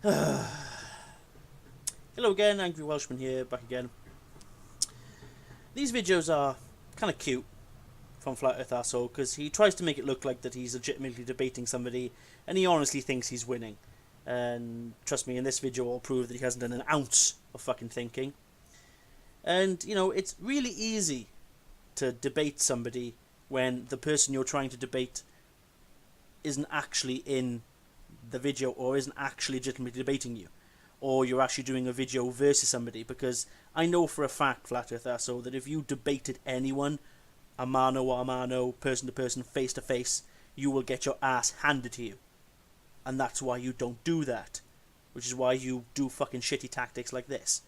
Hello again, Angry Welshman here, back again. These videos are kind of cute from Flat Earth Asshole because he tries to make it look like that he's legitimately debating somebody and he honestly thinks he's winning. And trust me, in this video I'll prove that he hasn't done an ounce of fucking thinking. And, you know, it's really easy to debate somebody when the person you're trying to debate isn't actually in the video or isn't actually legitimately debating you, or you're actually doing a video versus somebody, because I know for a fact, Flat Earth Asshole, that if you debated anyone, a mano, person to person, face to face, you will get your ass handed to you. And that's why you don't do that, which is why you do fucking shitty tactics like this.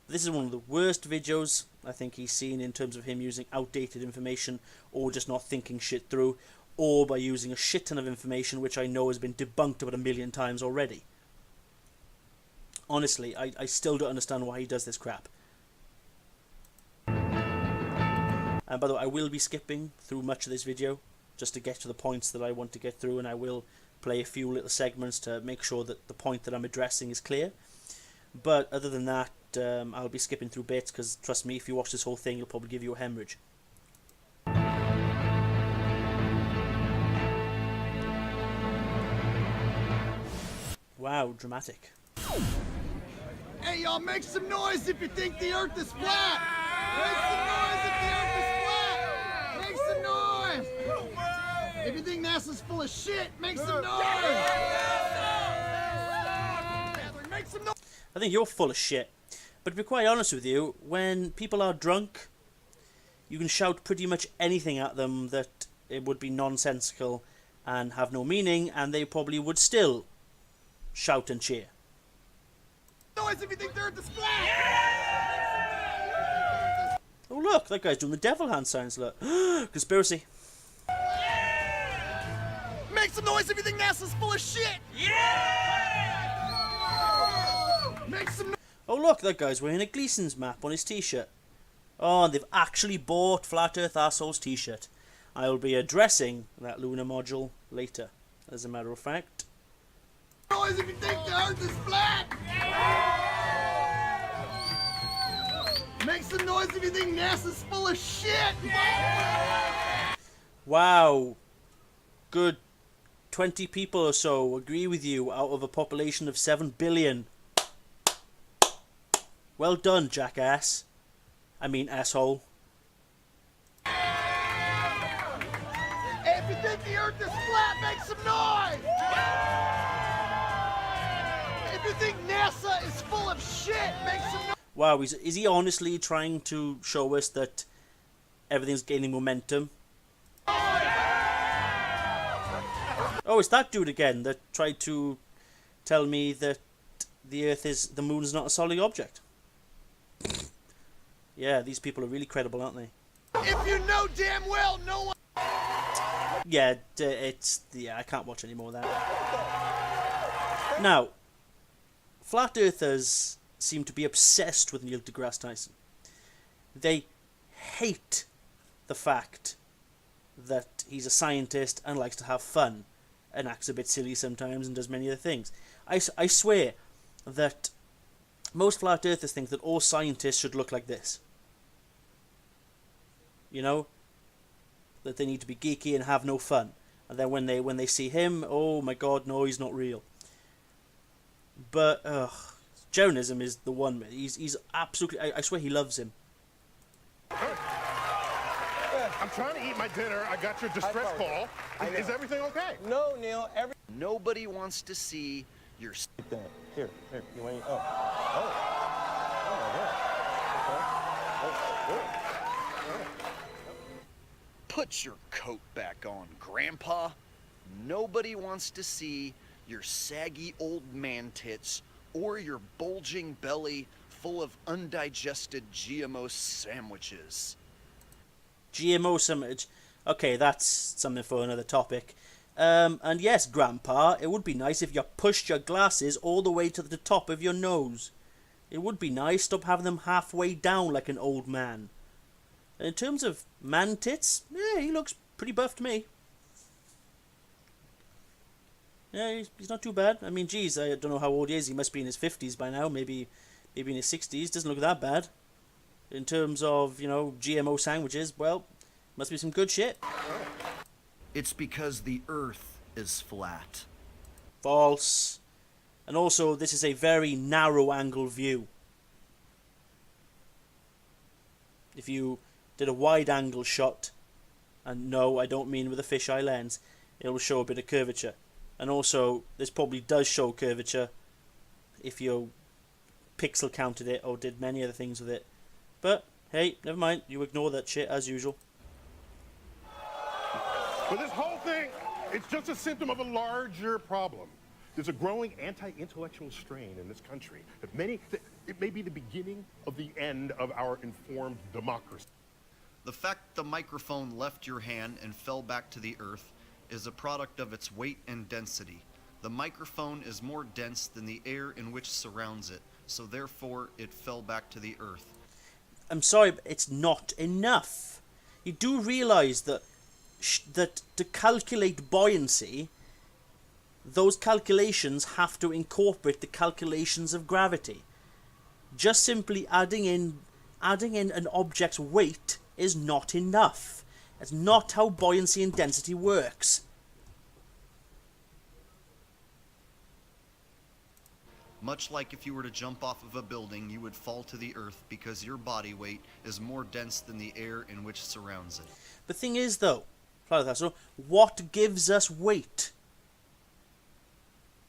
This is one of the worst videos I think he's seen in terms of him using outdated information or just not thinking shit through, or by using a shit ton of information which I know has been debunked about 1,000,000 times already. Honestly, I still don't understand why he does this crap. And by the way, I will be skipping through much of this video just to get to the points that I want to get through, and I will play a few little segments to make sure that the point that I'm addressing is clear. But other than that, I'll be skipping through bits because, trust me, if you watch this whole thing, it'll probably give you a hemorrhage. Wow, dramatic. Hey, y'all, make some noise if you think the Earth is flat! Make some noise if the Earth is flat! Make some noise! If you think NASA's full of shit, make some noise! Make some noise! I think you're full of shit. But to be quite honest with you, when people are drunk, you can shout pretty much anything at them that it would be nonsensical and have no meaning, and they probably would still shout and cheer. Noise if you think the Earth is flat! Oh look, that guy's doing the devil hand signs, look. Conspiracy. Make some noise if you think NASA's full of shit! Make some noise! Oh look, that guy's wearing a Gleason's map on his t-shirt. Oh, and they've actually bought Flat Earth Asshole's t-shirt. I will be addressing that lunar module later, as a matter of fact. Noise if you think the Earth is flat! Make some noise if you think NASA's full of shit! Wow. Good 20 people or so agree with you out of a population of 7 billion. Well done, jackass. I mean, asshole. Hey, if you think the Earth is flat, make some noise! If you think NASA is full of shit, make some noise! Wow, is he honestly trying to show us that everything's gaining momentum? Oh, it's that dude again that tried to tell me that the moon's not a solid object. Yeah, these people are really credible, aren't they? If you know damn well no one... Yeah, I can't watch any more of that. Now, Flat Earthers seem to be obsessed with Neil deGrasse Tyson. They hate the fact that he's a scientist and likes to have fun and acts a bit silly sometimes and does many other things. I swear that most Flat Earthers think that all scientists should look like this. You know? That they need to be geeky and have no fun. And then when they see him, oh my god, no, he's not real. But, Jonism is the one. He's absolutely... I swear he loves him. I'm trying to eat my dinner. I got your distress call. Is everything okay? No, Neil. Nobody wants to see your... Here. You want? Oh my God. Okay. Put your coat back on, Grandpa. Nobody wants to see your saggy old man tits or your bulging belly full of undigested GMO sandwiches. GMO sandwich. Okay, that's something for another topic. And yes, Grandpa, it would be nice if you pushed your glasses all the way to the top of your nose. It would be nice. Stop having them halfway down like an old man. And in terms of man tits, yeah, he looks pretty buff to me. Yeah, he's not too bad. I mean, geez, I don't know how old he is. He must be in his 50s by now, maybe in his 60s. Doesn't look that bad. In terms of, GMO sandwiches, well, must be some good shit. It's because the Earth is flat. False. And also, this is a very narrow angle view. If you did a wide angle shot, and no, I don't mean with a fisheye lens, it will show a bit of curvature. And also, this probably does show curvature if you pixel counted it or did many other things with it. But, hey, never mind, you ignore that shit as usual. But this whole thing, it's just a symptom of a larger problem. There's a growing anti-intellectual strain in this country. It may be the beginning of the end of our informed democracy. The fact the microphone left your hand and fell back to the earth is a product of its weight and density. The microphone is more dense than the air in which surrounds it, so therefore it fell back to the earth. I'm sorry, but it's not enough. You do realise that to calculate buoyancy, those calculations have to incorporate the calculations of gravity. Just simply adding in an object's weight is not enough. That's not how buoyancy and density works. Much like if you were to jump off of a building, you would fall to the earth because your body weight is more dense than the air in which surrounds it. The thing is, though, what gives us weight?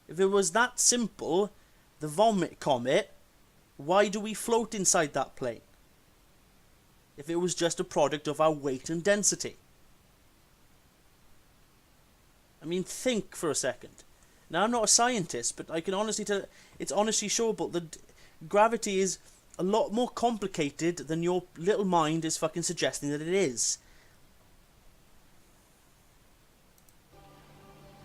If it was that simple, the vomit comet, why do we float inside that plane? If it was just a product of our weight and density. I mean, think for a second. Now, I'm not a scientist, but I can honestly tell, it's honestly showable that gravity is a lot more complicated than your little mind is fucking suggesting that it is.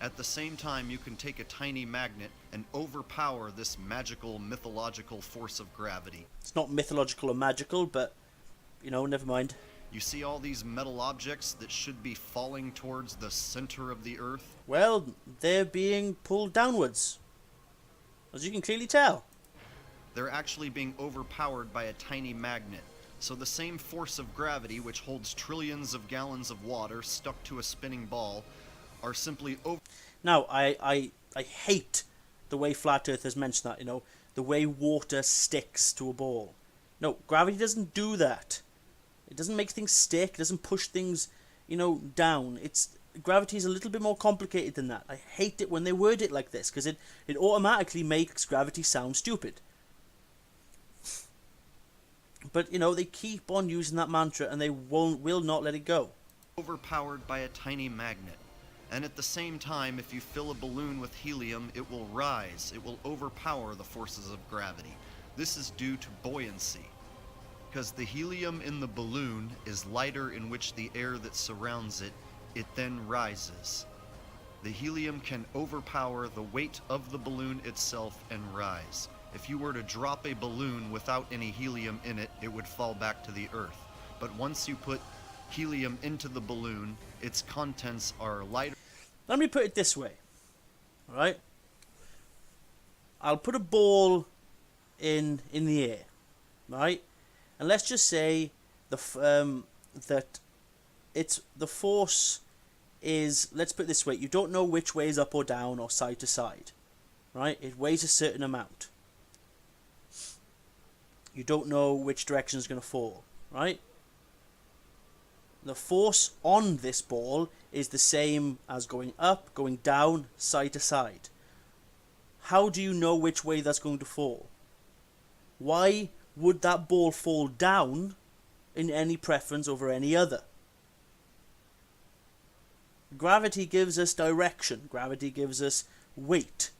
At the same time, you can take a tiny magnet and overpower this magical, mythological force of gravity. It's not mythological or magical, but, never mind. You see all these metal objects that should be falling towards the center of the earth? Well, they're being pulled downwards, as you can clearly tell. They're actually being overpowered by a tiny magnet. So the same force of gravity, which holds trillions of gallons of water stuck to a spinning ball, are simply over... Now, I hate the way Flat Earthers mention that, the way water sticks to a ball. No, gravity doesn't do that. It doesn't make things stick, it doesn't push things, down. Gravity is a little bit more complicated than that. I hate it when they word it like this, because it automatically makes gravity sound stupid. But, they keep on using that mantra, and they will not let it go. Overpowered by a tiny magnet. And at the same time, if you fill a balloon with helium, it will rise. It will overpower the forces of gravity. This is due to buoyancy. Because the helium in the balloon is lighter in which the air that surrounds it then rises. The helium can overpower the weight of the balloon itself and rise. If you were to drop a balloon without any helium in it, it would fall back to the earth. But once you put helium into the balloon, its contents are lighter. Let me put it this way, alright? I'll put a ball in the air, right? And let's just say that the force is, let's put it this way, you don't know which way is up or down or side to side, right? It weighs a certain amount. You don't know which direction is going to fall, right? The force on this ball is the same as going up, going down, side to side. How do you know which way that's going to fall? Why would that ball fall down in any preference over any other? Gravity gives us direction. Gravity gives us weight.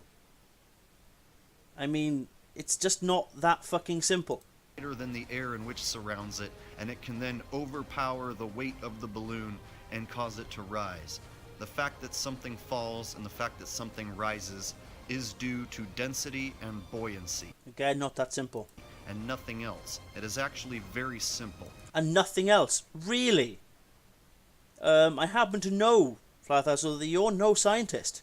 I mean, it's just not that fucking simple. Lighter than the air in which surrounds it, and it can then overpower the weight of the balloon and cause it to rise. The fact that something falls and the fact that something rises is due to density and buoyancy. Again, not that simple. And nothing else. It is actually very simple. And nothing else? Really? I happen to know, Flat Earth, so that you're no scientist.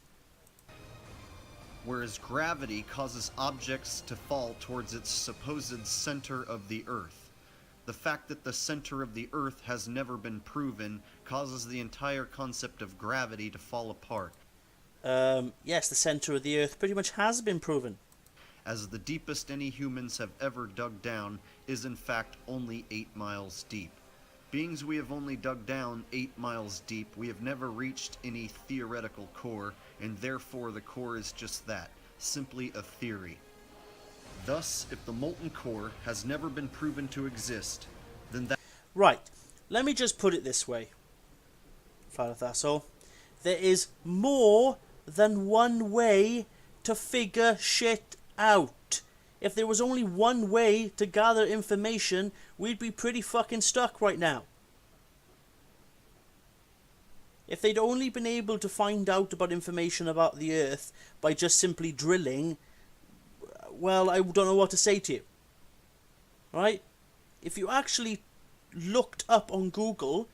whereas gravity causes objects to fall towards its supposed center of the Earth. The fact that the center of the Earth has never been proven causes the entire concept of gravity to fall apart. Yes, the center of the Earth pretty much has been proven. As the deepest any humans have ever dug down is in fact only 8 miles deep. Being we have only dug down 8 miles deep, we have never reached any theoretical core, and therefore the core is just that, simply a theory. Thus, if the molten core has never been proven to exist, then that... Right, let me just put it this way, Flat Earth Asshole. There is more than one way to figure shit out. If there was only one way to gather information, we'd be pretty fucking stuck right now. If they'd only been able to find out about information about the Earth by just simply drilling, well, I don't know what to say to you. Right? If you actually looked up on Google,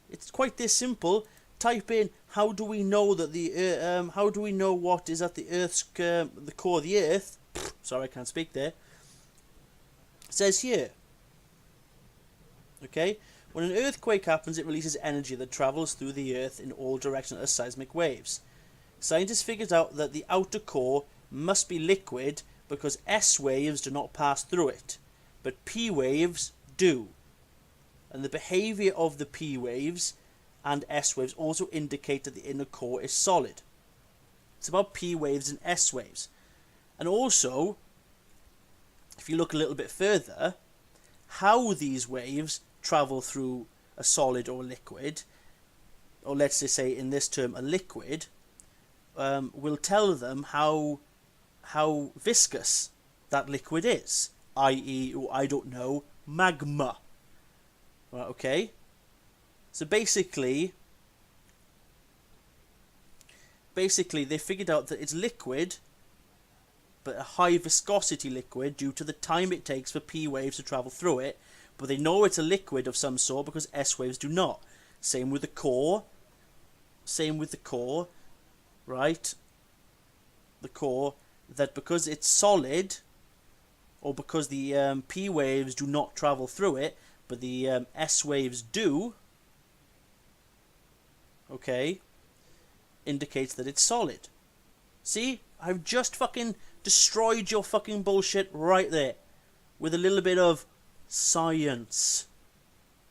it's quite this simple. Type in, how do we know that how do we know what is at the Earth's, the core of the Earth? Sorry, I can't speak there. It says here. Okay? When an earthquake happens, it releases energy that travels through the Earth in all directions as seismic waves. Scientists figured out that the outer core must be liquid because S waves do not pass through it, but P waves do. And the behavior of the P waves and S waves also indicate that the inner core is solid. It's about P waves and S waves. And also, if you look a little bit further, how these waves travel through a solid or liquid, or let's just say in this term a liquid, will tell them how viscous that liquid is, i.e., I don't know, magma. Right, okay? So basically they figured out that it's liquid, but a high viscosity liquid due to the time it takes for P waves to travel through it, but they know it's a liquid of some sort because S waves do not. Same with the core, right? The core, that because it's solid, or because the P waves do not travel through it, but the S waves do, okay, indicates that it's solid. See? I've just fucking destroyed your fucking bullshit right there. With a little bit of science.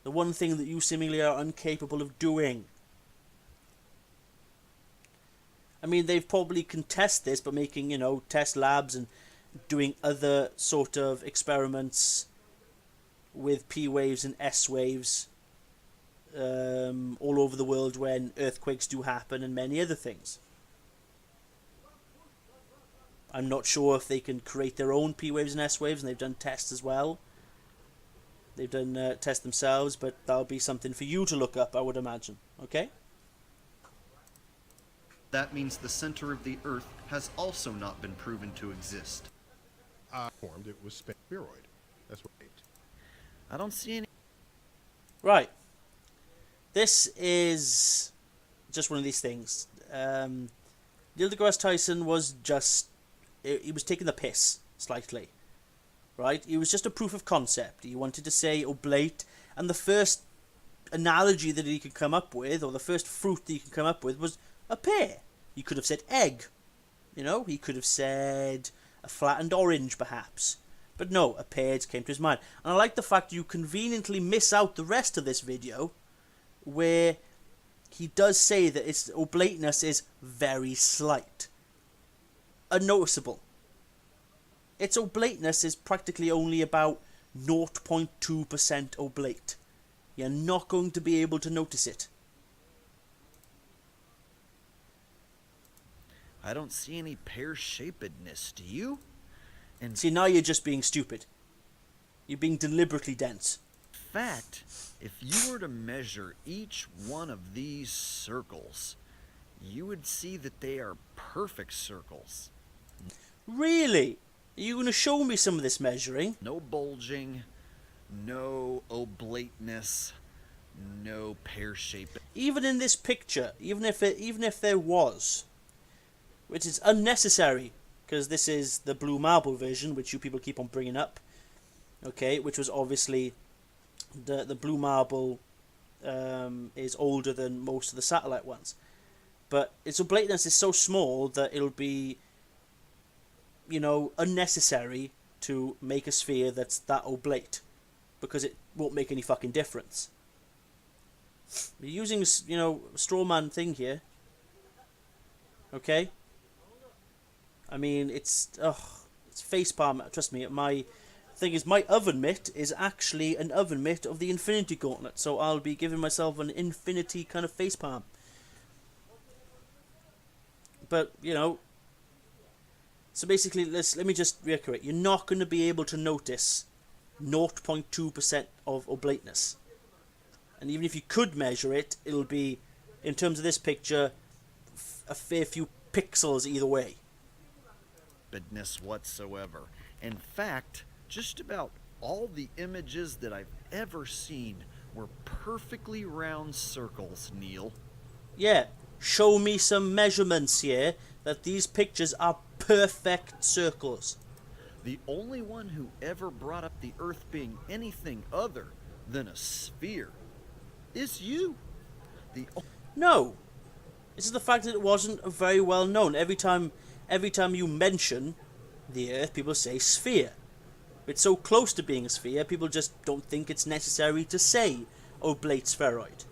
The one thing that you seemingly are incapable of doing. I mean, they've probably can test this by making, test labs and doing other sort of experiments with P waves and S waves all over the world when earthquakes do happen and many other things. I'm not sure if they can create their own P waves and S waves, and they've done tests as well. They've done tests themselves, but that'll be something for you to look up, I would imagine. Okay? That means the center of the Earth has also not been proven to exist. Formed it was spheroid. That's right. I don't see any... Right. This is just one of these things. Neil deGrasse Tyson was just... He was taking the piss, slightly. Right? It was just a proof of concept. He wanted to say oblate, and the first analogy that he could come up with, or the first fruit that he could come up with, was a pear. He could have said egg. He could have said a flattened orange, perhaps. But no, a pear came to his mind. And I like the fact you conveniently miss out the rest of this video, where he does say that its oblateness is very slight. Unnoticeable. Its oblateness is practically only about 0.2% oblate. You're not going to be able to notice it. I don't see any pear-shapedness, do you? And see, now you're just being stupid. You're being deliberately dense. in fact, if you were to measure each one of these circles, you would see that they are perfect circles. Really? Are you going to show me some of this measuring? No bulging, no oblateness, no pear-shaped. Even in this picture, even if there was, which is unnecessary, because this is the Blue Marble version, which you people keep on bringing up, okay, which was obviously the Blue Marble is older than most of the satellite ones, but its oblateness is so small that it'll be, you know, unnecessary to make a sphere that's that oblate, because it won't make any fucking difference. We're using, you know, straw man thing here, okay? I mean, it's facepalm. Trust me, my thing is, my oven mitt is actually an oven mitt of the Infinity Gauntlet, so I'll be giving myself an infinity kind of facepalm. But, you know, so basically, let me just reiterate. You're not going to be able to notice 0.2% of oblateness. And even if you could measure it, it'll be, in terms of this picture, a fair few pixels either way. Goodness whatsoever. In fact, just about all the images that I've ever seen were perfectly round circles, Neil. Yeah, show me some measurements here that these pictures are perfect circles. The only one who ever brought up the Earth being anything other than a sphere is you. No. This is the fact that it wasn't very well known. Every time you mention the Earth, people say sphere. It's so close to being a sphere, people just don't think it's necessary to say oblate spheroid.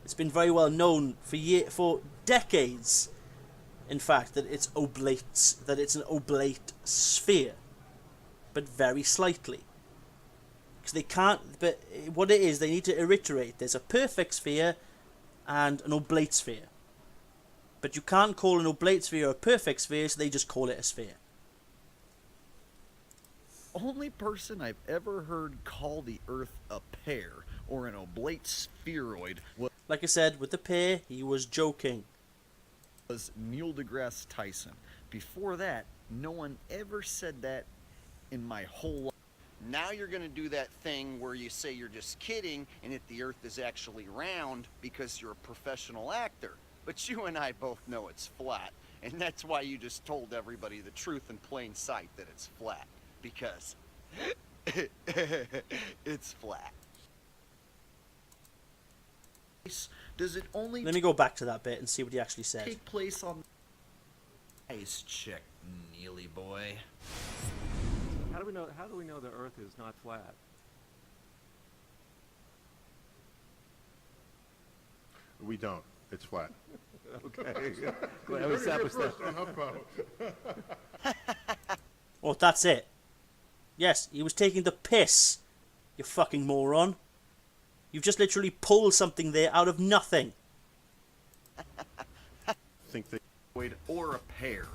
It's been very well known for decades, in fact, that it's an oblate sphere, but very slightly. Because they can't. But what it is, they need to reiterate: there's a perfect sphere and an oblate sphere. But you can't call an oblate sphere a perfect sphere, so they just call it a sphere. Only person I've ever heard call the Earth a pear or an oblate spheroid was, Like I said, with the pear, he was joking. Neil deGrasse Tyson. Before that, no one ever said that in my whole life. Now you're going to do that thing where you say you're just kidding and that the Earth is actually round because you're a professional actor. But you and I both know it's flat, and that's why you just told everybody the truth in plain sight that it's flat. Because it's flat. Does it only Let me go back to that bit and see what he actually said. take place on ice check, Neely boy? How do we know the Earth is not flat? We don't. It's flat. Okay. Glad we established that. Oh, that's it. Yes, he was taking the piss, you fucking moron. You've just literally pulled something there out of nothing. Think they Or a pear.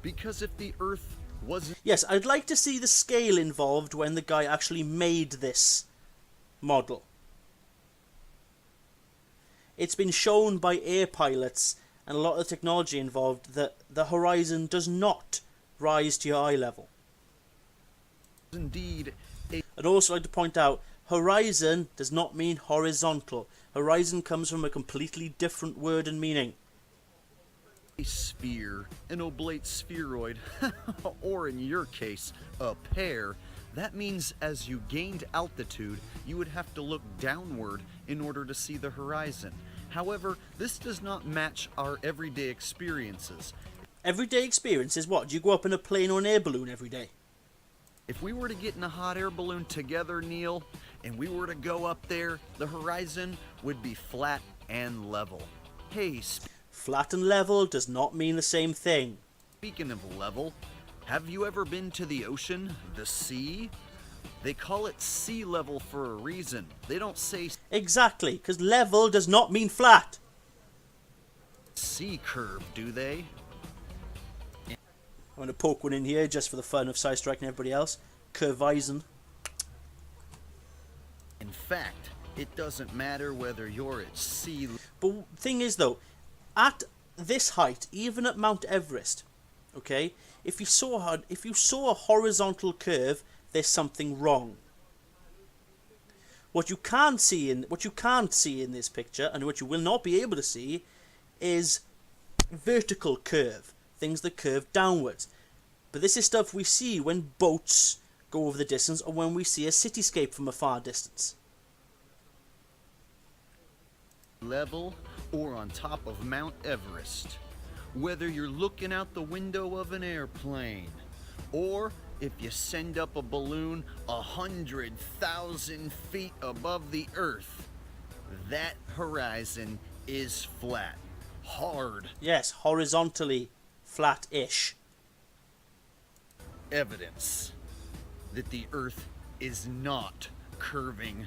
Because if the Earth wasn't Yes, I'd like to see the scale involved when the guy actually made this model. It's been shown by air pilots and a lot of the technology involved that the horizon does not rise to your eye level. indeed I'd also like to point out, horizon does not mean horizontal. Horizon comes from a completely different word and meaning. a sphere, an oblate spheroid, or in your case, a pear, that means as you gained altitude, you would have to look downward in order to see the horizon. However, this does not match our everyday experiences. Everyday experience is what? Do you go up in a plane or an air balloon every day? If we were to get in a hot air balloon together, Neil, and we were to go up there, the horizon would be flat and level. Hey, Flat and level does not mean the same thing. speaking of level, have you ever been to the ocean, the sea? They call it sea level for a reason. They don't say Exactly, because level does not mean flat. sea curve, do they? I'm going to poke one in here just for the fun of side-striking everybody else. Curvizon. In fact, it doesn't matter whether you're at sea But thing is though, at this height, even at Mount Everest, okay, if you saw a horizontal curve, there's something wrong. What you can't see in this picture, and what you will not be able to see, is vertical curve. things that curve downwards. But this is stuff we see when boats go over the distance, or when we see a cityscape from a far distance. Level or on top of Mount Everest. Whether you're looking out the window of an airplane, or if you send up a balloon 100,000 feet above the Earth, that horizon is flat. Hard. Yes, horizontally flat-ish. Evidence that the Earth is not curving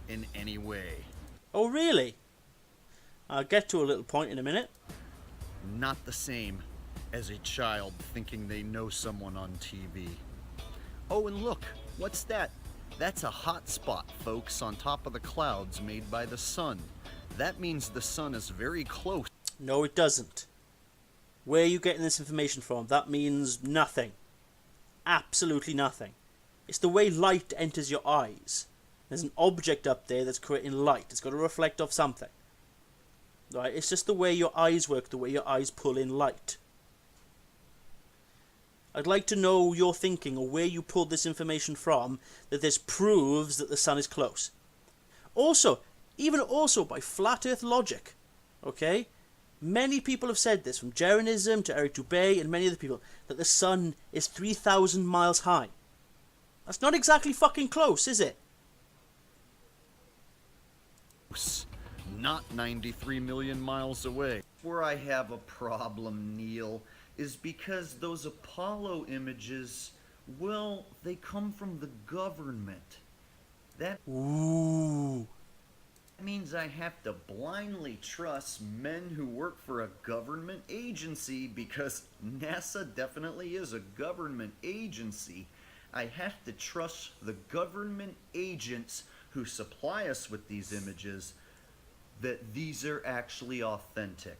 in any way. Oh, really? I'll get to a little point in a minute. Not the same as a child thinking they know someone on TV. Oh, and look, what's that? That's a hot spot, folks, on top of the clouds made by the sun. That means the sun is very close. No, it doesn't. Where are you getting this information from? That means nothing. Absolutely nothing. It's the way light enters your eyes. There's an object up there that's creating light. It's got to reflect off something. Right? It's just the way your eyes work, the way your eyes pull in light. I'd like to know your thinking, or where you pulled this information from, that this proves that the sun is close. Also, even also by flat earth logic, okay? Many people have said this, from Jeranism to Eric Dubay and many other people, that the sun is 3,000 miles high. That's not exactly fucking close, is it? Not 93 million miles away. Where I have a problem, Neil, is because those Apollo images, well, they come from the government. That Ooh. means I have to blindly trust men who work for a government agency, because NASA definitely is a government agency. I have to trust the government agents who supply us with these images, that these are actually authentic.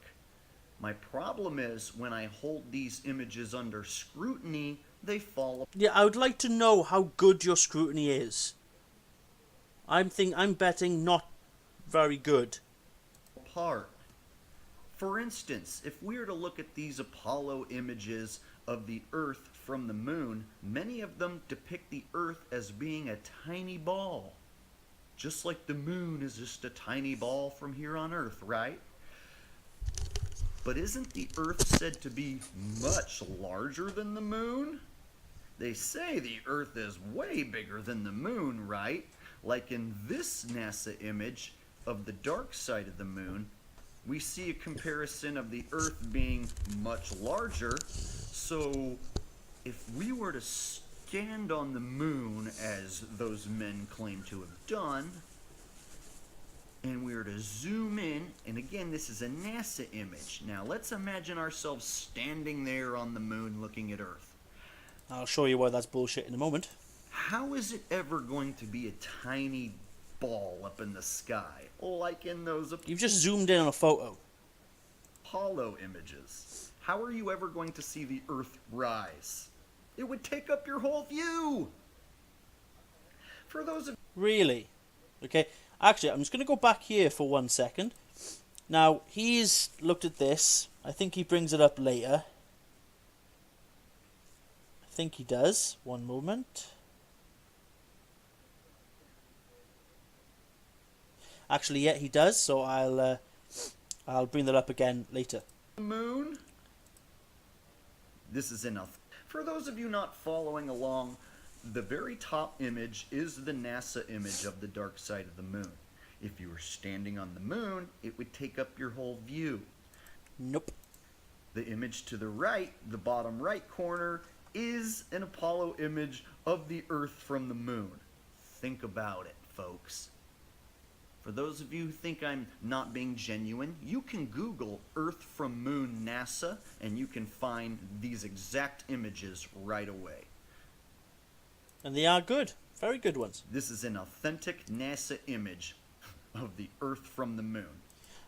My problem is, when I hold these images under scrutiny, they fall Yeah, I would like to know how good your scrutiny is. I'm betting not very good. apart. For instance, if we were to look at these Apollo images of the Earth from the moon, many of them depict the Earth as being a tiny ball. Just like the moon is just a tiny ball from here on Earth, right? But isn't the Earth said to be much larger than the moon? They say the Earth is way bigger than the moon, right? Like in this NASA image of the dark side of the moon, we see a comparison of the Earth being much larger. So if we were to stand on the moon, as those men claim to have done, and we were to zoom in, and again, this is a NASA image. Now, let's imagine ourselves standing there on the moon looking at Earth. I'll show you why that's bullshit in a moment. How is it ever going to be a tiny ball up in the sky, like in those You've just zoomed in on a photo. Apollo images? How are you ever going to see the Earth rise? It would take up your whole view. For those of Really? Okay, actually, I'm just going to go back here for 1 second. Now, he's looked at this. I think he brings it up later. I think he does. One moment. Actually, yeah, he does, so I'll bring that up again later. the moon, this is enough. For those of you not following along, the very top image is the NASA image of the dark side of the moon. If you were standing on the moon, it would take up your whole view. Nope. The image to the right, the bottom right corner, is an Apollo image of the Earth from the moon. Think about it, folks. For those of you who think I'm not being genuine, you can Google Earth from Moon NASA, and you can find these exact images right away. And they are good. Very good ones. This is an authentic NASA image of the Earth from the moon.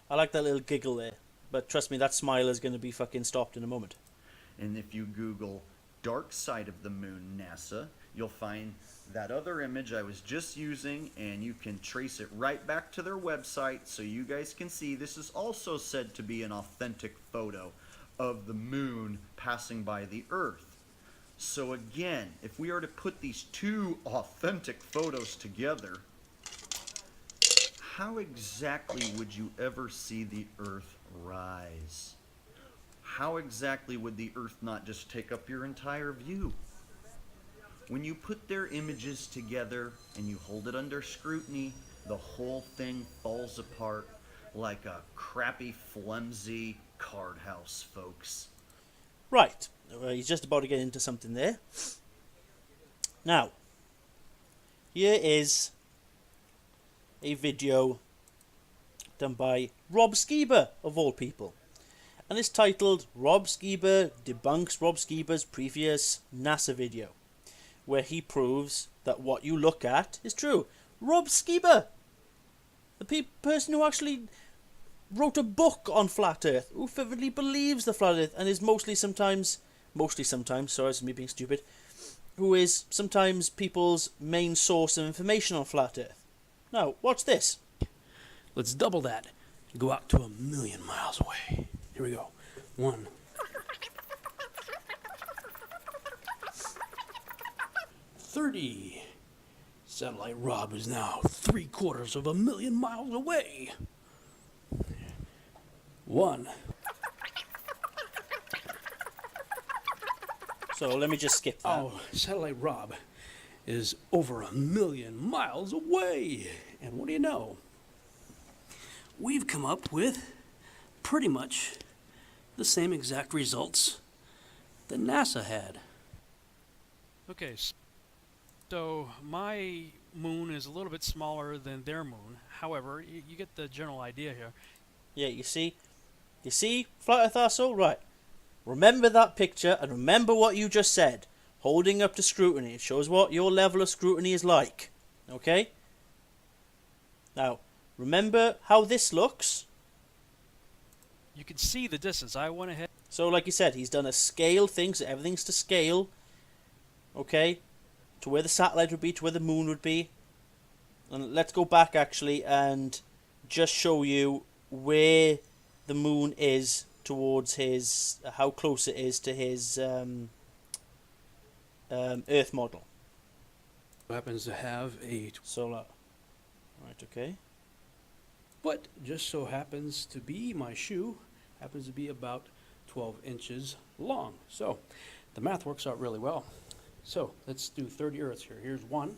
I like that little giggle there. But trust me, that smile is going to be fucking stopped in a moment. And if you Google dark side of the moon NASA, you'll find that other image I was just using, and you can trace it right back to their website so you guys can see this is also said to be an authentic photo of the moon passing by the Earth. So again, if we are to put these two authentic photos together, how exactly would you ever see the Earth rise? How exactly would the Earth not just take up your entire view? When you put their images together and you hold it under scrutiny, the whole thing falls apart like a crappy, flimsy card house, folks. Right, he's just about to get into something there. Now, here is a video done by Rob Skiba, of all people. And it's titled, Rob Skiba Debunks Rob Skiba's Previous NASA Video, where he proves that what you look at is true. Rob Skiba, the person who actually wrote a book on Flat Earth, who fervently believes the Flat Earth, and is mostly sometimes, sorry, it's me being stupid, who is sometimes people's main source of information on Flat Earth. Now, watch this. Let's double that. Go out to 1,000,000 miles away. Here we go. 1. 30. Satellite Rob is now 3/4 of a million miles away. 1. So let me just skip that. Oh, Satellite Rob is over 1,000,000 miles away. And what do you know? We've come up with pretty much the same exact results that NASA had. Okay, so my moon is a little bit smaller than their moon. However, you get the general idea here. Yeah, you see, Flat Earth Arsehole? Right. Remember that picture and remember what you just said. Holding up to scrutiny. It shows what your level of scrutiny is like. Okay? Now, remember how this looks? You can see the distance. I went ahead. So, like you said, he's done a scale thing, so everything's to scale. Okay? To where the satellite would be, to where the moon would be. And let's go back, actually, and just show you where the moon is towards his... how close it is to his Earth model. Happens to have a... Solar. Right, okay. But just so happens to be, my shoe happens to be about 12 inches long. So the math works out really well. So let's do 30 Earths here. Here's 1.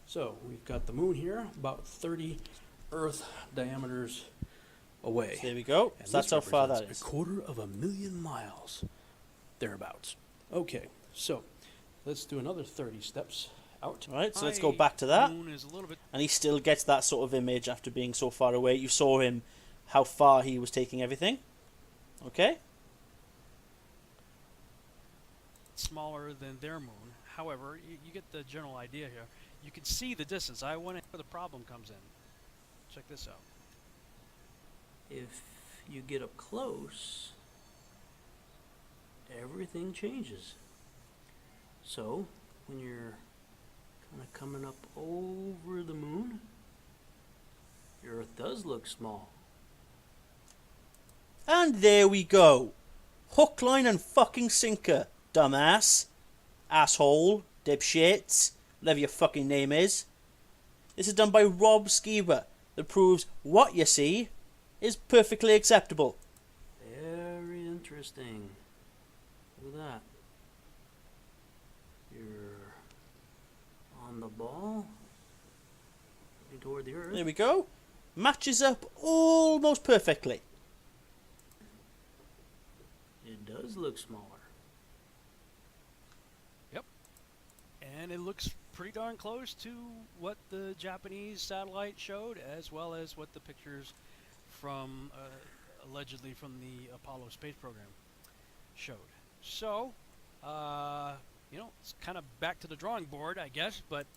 So we've got the moon here, about 30 Earth diameters away. So there we go. And So that's this how far that represents is. 250,000 miles, thereabouts. Okay, so let's do another 30 steps out. Right, so let's My go back to that. moon is a little bit. And he still gets that sort of image after being so far away. You saw him, how far he was taking everything. Okay? Smaller than their moon. However, you get the general idea here. You can see the distance. I went where the problem comes in. Check this out. If you get up close, everything changes. So, when you're kind of coming up over the moon, your Earth does look small. And there we go. Hook, line, and fucking sinker, dumbass. Asshole. Dipshit. Whatever your fucking name is. This is done by Rob Skiba. That proves what you see is perfectly acceptable. Very interesting. Look at that. You're on the ball, looking toward the Earth. There we go. Matches up almost perfectly. It does look smaller. And it looks pretty darn close to what the Japanese satellite showed, as well as what the pictures from, allegedly from the Apollo space program showed. So, it's kind of back to the drawing board, I guess, but...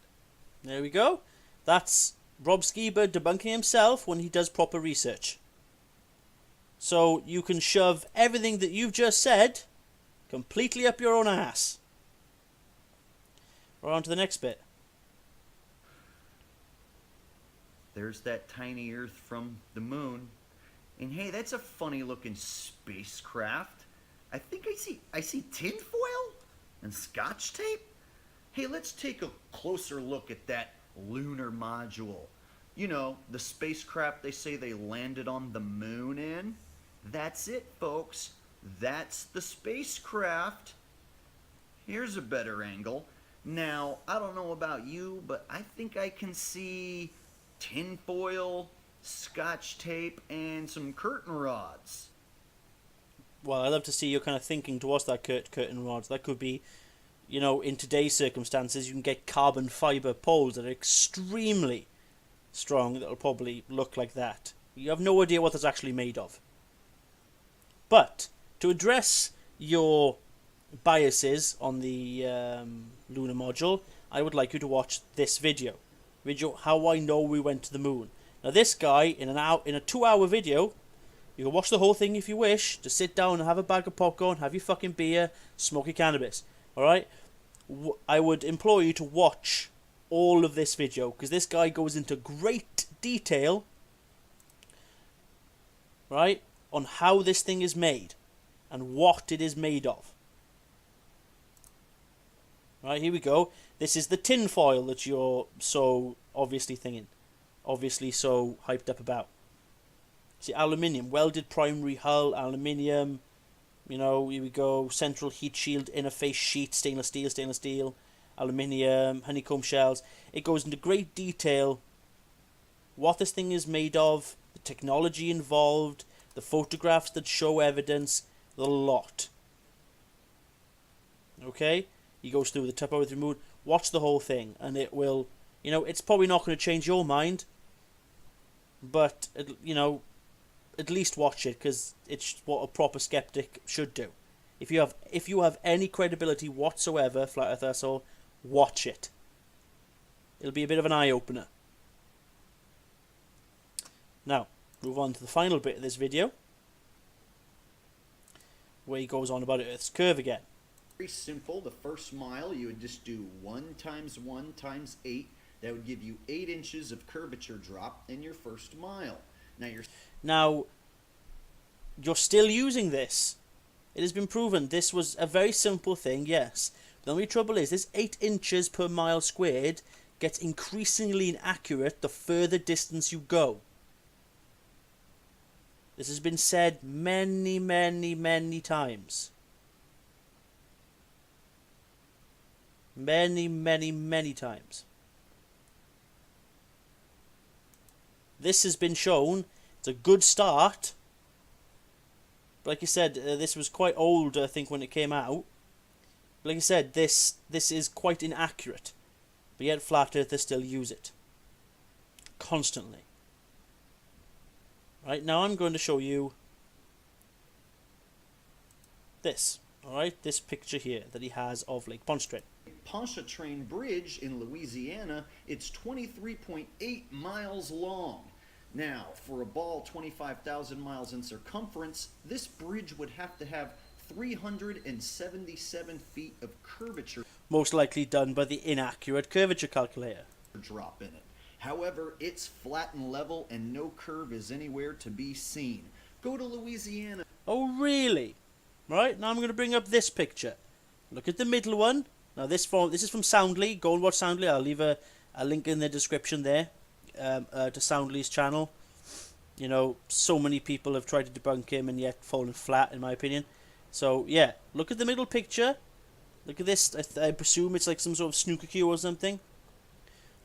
There we go. That's Rob Skiba debunking himself when he does proper research. So you can shove everything that you've just said completely up your own ass. We're on to the next bit. There's that tiny Earth from the moon. And hey, that's a funny looking spacecraft. I think I see tinfoil and scotch tape. Hey, let's take a closer look at that lunar module. You know, the spacecraft they say they landed on the moon in. That's it, folks. That's the spacecraft. Here's a better angle. Now, I don't know about you, but I think I can see tinfoil, scotch tape, and some curtain rods. Well, I love to see your kind of thinking towards that curtain rods. That could be, you know, in today's circumstances, you can get carbon fibre poles that are extremely strong that'll probably look like that. You have no idea what that's actually made of. But to address your biases on the lunar module, I would like you to watch this video. How I know we went to the moon. Now this guy, in a 2-hour video, you can watch the whole thing if you wish. Just sit down and have a bag of popcorn, have your fucking beer, smoke your cannabis. Alright? I would implore you to watch all of this video, because this guy goes into great detail, right, on how this thing is made and what it is made of. Right, here we go. This is the tin foil that you're so obviously so hyped up about. See, aluminium, welded primary hull, aluminium, you know, here we go, central heat shield, interface sheet, stainless steel, aluminium, honeycomb shells. It goes into great detail what this thing is made of, the technology involved, the photographs that show evidence, the lot. Okay? He goes through the topography mood. Watch the whole thing, and it will, you know, it's probably not going to change your mind, but, you know, at least watch it, because it's what a proper skeptic should do. If you have any credibility whatsoever, Flat Earth asshole, watch it. It'll be a bit of an eye-opener. Now, move on to the final bit of this video, where he goes on about Earth's curve again. Very simple. The first mile, you would just do 1 times 1 times 8. That would give you 8 inches of curvature drop in your first mile. Now you're still using this. It has been proven this was a very simple thing, yes. The only trouble is this 8 inches per mile squared gets increasingly inaccurate the further distance you go. This has been said many, many, many times. Many, many, many times. This has been shown. It's a good start. But like I said, this was quite old, I think, when it came out. But like I said, this is quite inaccurate. But yet Flat Earthers still use it. Constantly. Right, now I'm going to show you this. Alright, this picture here that he has of Lake Pontchartrain. Pontchartrain Bridge in Louisiana, it's 23.8 miles long. Now, for a ball 25,000 miles in circumference, this bridge would have to have 377 feet of curvature. Most likely done by the inaccurate curvature calculator. Drop in it. However, it's flat and level and no curve is anywhere to be seen. Go to Louisiana. Oh, really? Right, now I'm going to bring up this picture. Look at the middle one. Now this is from Soundly. Go and watch Soundly. I'll leave a link in the description there to Soundly's channel. You know, so many people have tried to debunk him and yet fallen flat, in my opinion. So, yeah, look at the middle picture. Look at this. I presume it's like some sort of snooker cue or something.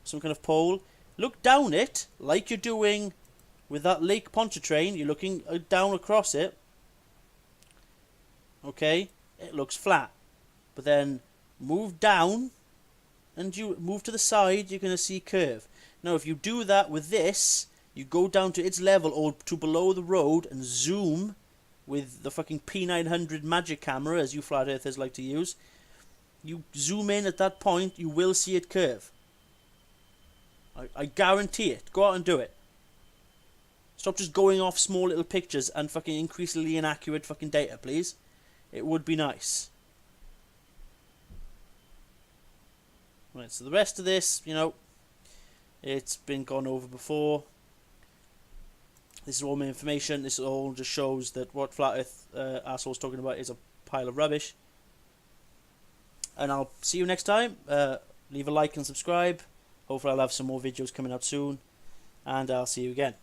Some kind of pole. Look down it, like you're doing with that Lake Pontchartrain. You're looking down across it. Okay, it looks flat. But then move down, and you move to the side, you're going to see curve. Now, if you do that with this, you go down to its level or to below the road and zoom with the fucking P900 magic camera, as you flat earthers like to use. You zoom in at that point, you will see it curve. I guarantee it. Go out and do it. Stop just going off small little pictures and fucking increasingly inaccurate fucking data, please. It would be nice. Right, so the rest of this, you know, It's been gone over before. This is all my information. This all just shows that what Flat Earth asshole's talking about is a pile of rubbish. And I'll see you next time. Leave a like and subscribe. Hopefully I'll have some more videos coming out soon. And I'll see you again.